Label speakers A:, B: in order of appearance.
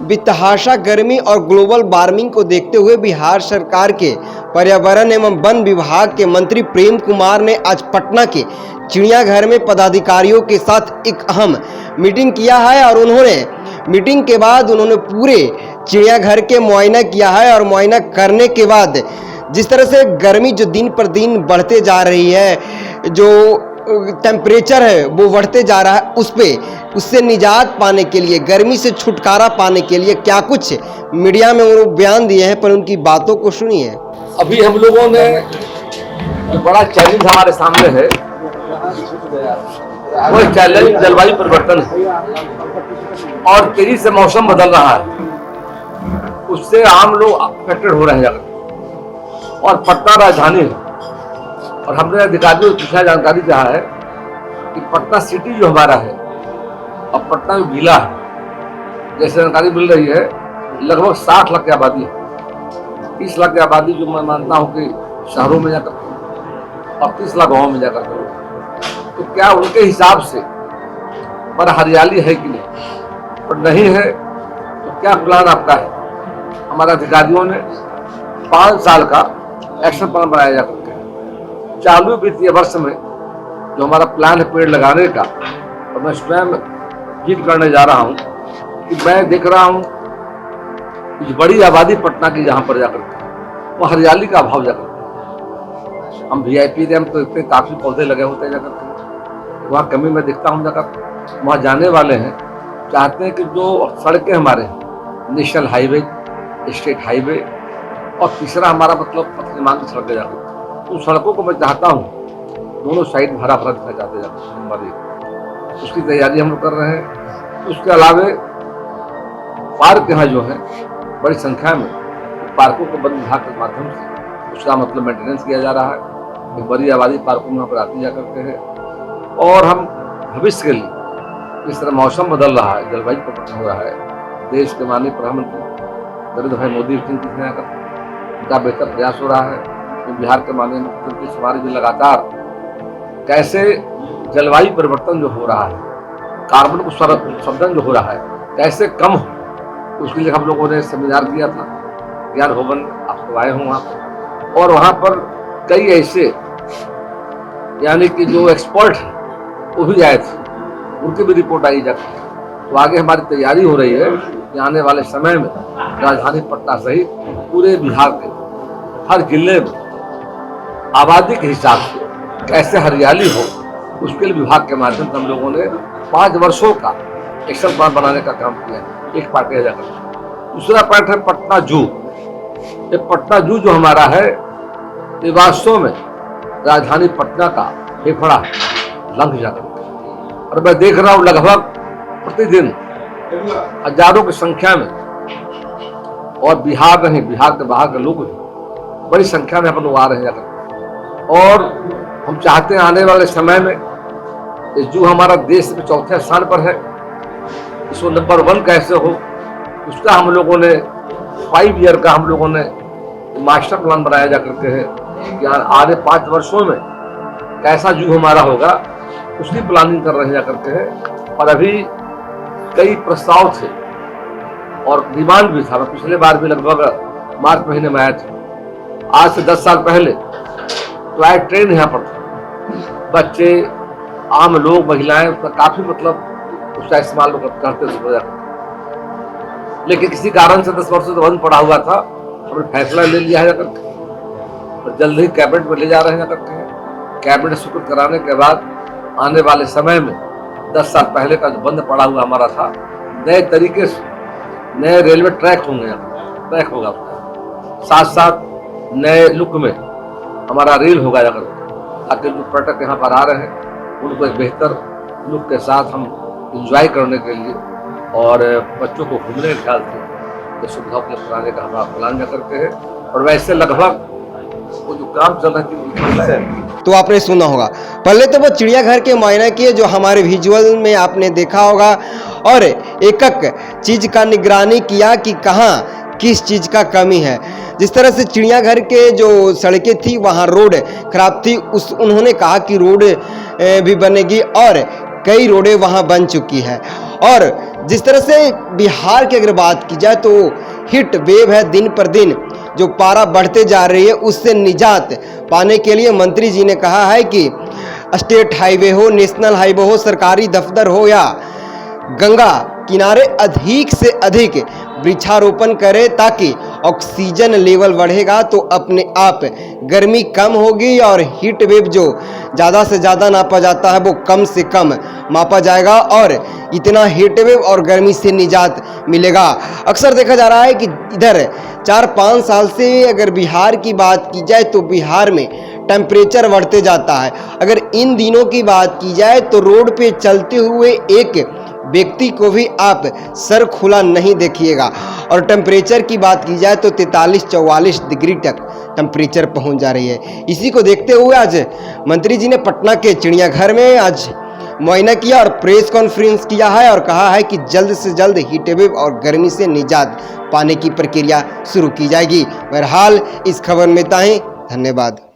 A: बितहाशा गर्मी और global warming को देखते हुए बिहार सरकार के पर्यावरण एवं वन विभाग के मंत्री प्रेम कुमार ने आज पटना के चिड़ियाघर में पदाधिकारियों के साथ एक अहम मीटिंग किया है और उन्होंने मीटिंग के बाद उन्होंने पूरे चिड़ियाघर के मुआयना किया है और मुआयना करने के बाद जिस तरह से गर्मी जो दिन पर दिन बढ़ते जा रही है, जो टेम्परेचर है वो बढ़ते जा रहा है, उससे निजात पाने के लिए, गर्मी से छुटकारा पाने के लिए क्या कुछ मीडिया में वो बयान दिए हैं, पर उनकी बातों को सुनिए।
B: अभी हम लोगों ने जो बड़ा चैलेंज हमारे सामने है वो चैलेंज जलवायु परिवर्तन है और तेजी से मौसम बदल रहा है, उससे आम लोग अफेक्टेड हो रहे हैं और पटना राजधानी है। और हमने अधिकारियों से पूछा, जानकारी चाहा है कि पटना सिटी जो हमारा है और पटना जो जिला है, जैसे जानकारी मिल रही है लगभग 60 लाख की आबादी है। 30 लाख की आबादी जो मैं मानता हूँ कि शहरों में जाकर और 30 लाख गाँव में जाकर, तो क्या उनके हिसाब से पर हरियाली है कि नहीं, और नहीं है तो क्या प्लान आपका है? हमारे अधिकारियों ने 5 साल का एक्शन प्लान बनाया जा करके चालू वित्तीय वर्ष में जो हमारा प्लान है पेड़ लगाने का, और मैं स्वयं जीत करने जा रहा हूँ कि मैं देख रहा हूँ कि बड़ी आबादी पटना की जहाँ पर जाकर के वो हरियाली का अभाव जाकर के, हम VIP डैम तो इतने काफ़ी पौधे लगे होते हैं जाकर के, वहाँ कमी मैं देखता हूँ जाकर। वहाँ जाने वाले हैं चाहते हैं कि जो सड़कें हमारे नेशनल हाईवे, स्टेट हाईवे और तीसरा हमारा मतलब पथ निर्माण की सड़कें जाकर, उन सड़कों को मैं चाहता हूँ दोनों साइड भरा भरा दिखा जाते जाकर, नंबर 1 उसकी तैयारी हम लोग कर रहे हैं। उसके अलावे पार्क यहाँ जो है बड़ी संख्या में, पार्कों को वन विभाग के माध्यम से उसका मतलब मेंटेनेंस किया जा रहा है। एक बड़ी आबादी पार्कों में यहाँ पर आती जा करते हैं और हम भविष्य के लिए इस तरह मौसम बदल रहा है, जलवायु परिवर्तन हो रहा है, देश के माननीय प्रधानमंत्री नरेंद्र भाई मोदी उनका बेहतर प्रयास हो रहा है। बिहार के माननीय मुख्यमंत्री हमारे भी लगातार कैसे जलवायु परिवर्तन जो हो रहा है, कार्बन उत्सर्जन जो हो रहा है कैसे कम हो, उसके लिए हम लोगों ने सेमिनार किया था ज्ञान भवन, आप सब आए हों वहाँ पर, और वहाँ पर कई ऐसे यानी कि जो एक्सपर्ट हैं वो भी आए थे, उनकी भी रिपोर्ट आई जाती है। तो आगे हमारी तैयारी हो रही है कि आने वाले समय में राजधानी पटना सहित पूरे बिहार के हर जिले में आबादी के हिसाब से कैसे हरियाली हो, उसके लिए विभाग के माध्यम से हम लोगों ने 5 वर्षों का एक्शन प्लान बनाने का काम किया है। एक पार्ट जाकर, दूसरा पार्ट है पटना जू। ये पटना जू जो हमारा है ये वास्तव में राजधानी पटना का फेफड़ा लंघ जाकर, और मैं देख रहा हूँ लगभग प्रतिदिन हजारों की संख्या में, और बिहार नहीं बिहार के बाहर के लोग बड़ी संख्या में अपन आ रहे हैं जाकर। और हम चाहते हैं आने वाले समय में ये जू हमारा देश में 4थे स्थान पर है, इसको नंबर 1 कैसे हो, उसका हम लोगों ने 5 ईयर का हम लोगों ने मास्टर प्लान बनाया जा करके है कि आने 5 वर्षों में कैसा जू हमारा होगा, उसकी प्लानिंग कर रहे हैं जा करके है। और अभी कई प्रस्ताव थे और डिमांड भी था, मैं पिछले बार भी लगभग मार्च महीने में आया था। आज से 10 साल पहले टॉय ट्रेन यहाँ पर था, बच्चे, आम लोग, महिलाएं उसका काफी मतलब उसका इस्तेमाल करते थे, लेकिन किसी कारण से 10 वर्षों से बंद पड़ा हुआ था। हमने फैसला ले लिया है जाकर, और जल्द ही कैबिनेट में ले जा रहे हैं जाकर। कैबिनेट स्वीकृत कराने के बाद आने वाले समय में 10 साल पहले का जो बंद पड़ा हुआ हमारा था, नए तरीके से नए रेलवे ट्रैक होंगे, ट्रैक होगा, साथ साथ नए लुक में हमारा रेल होगा जाकर, ताकि जो पर्यटक यहाँ पर आ रहे हैं उनको एक बेहतर लुक के साथ हम इंजॉय करने के लिए और बच्चों को घूमने के ख्याल से सुविधा उपलब्ध कराने का हमारा प्लान जा करके है। और वैसे लगभग वो जो काम चल रहा है,
A: तो आपने सुना होगा, पहले तो वो चिड़ियाघर के मुआयना किए जो हमारे विजुअल में आपने देखा होगा, और एक एक चीज का निगरानी किया कि कहाँ किस चीज का कमी है। जिस तरह से चिड़ियाघर के जो सड़कें थी वहाँ रोड खराब थी, उन्होंने कहा कि रोड भी बनेगी और कई रोडें वहाँ बन चुकी है। और जिस तरह से बिहार की अगर बात की जाए तो हीट वेव है, दिन पर दिन जो पारा बढ़ते जा रही है उससे निजात पाने के लिए मंत्री जी ने कहा है कि स्टेट हाईवे हो, नेशनल हाईवे हो, सरकारी दफ्तर हो या गंगा किनारे अधिक से अधिक वृक्षारोपण करें ताकि ऑक्सीजन लेवल बढ़ेगा तो अपने आप गर्मी कम होगी और हीट वेव जो ज़्यादा से ज़्यादा नापा जाता है वो कम से कम मापा जाएगा और इतना हीट वेव और गर्मी से निजात मिलेगा। अक्सर देखा जा रहा है कि इधर 4-5 साल से अगर बिहार की बात की जाए तो बिहार में टेम्परेचर बढ़ते जाता है। अगर इन दिनों की बात की जाए तो रोड पे चलते हुए एक व्यक्ति को भी आप सर खुला नहीं देखिएगा और टेम्परेचर की बात की जाए तो 43-44 डिग्री तक टेम्परेचर पहुंच जा रही है। इसी को देखते हुए आज मंत्री जी ने पटना के चिड़ियाघर में आज मुआयना किया और प्रेस कॉन्फ्रेंस किया है और कहा है कि जल्द से जल्द हीट वेव और गर्मी से निजात पाने की प्रक्रिया शुरू की जाएगी। बहरहाल इस खबर में इतना ही, धन्यवाद।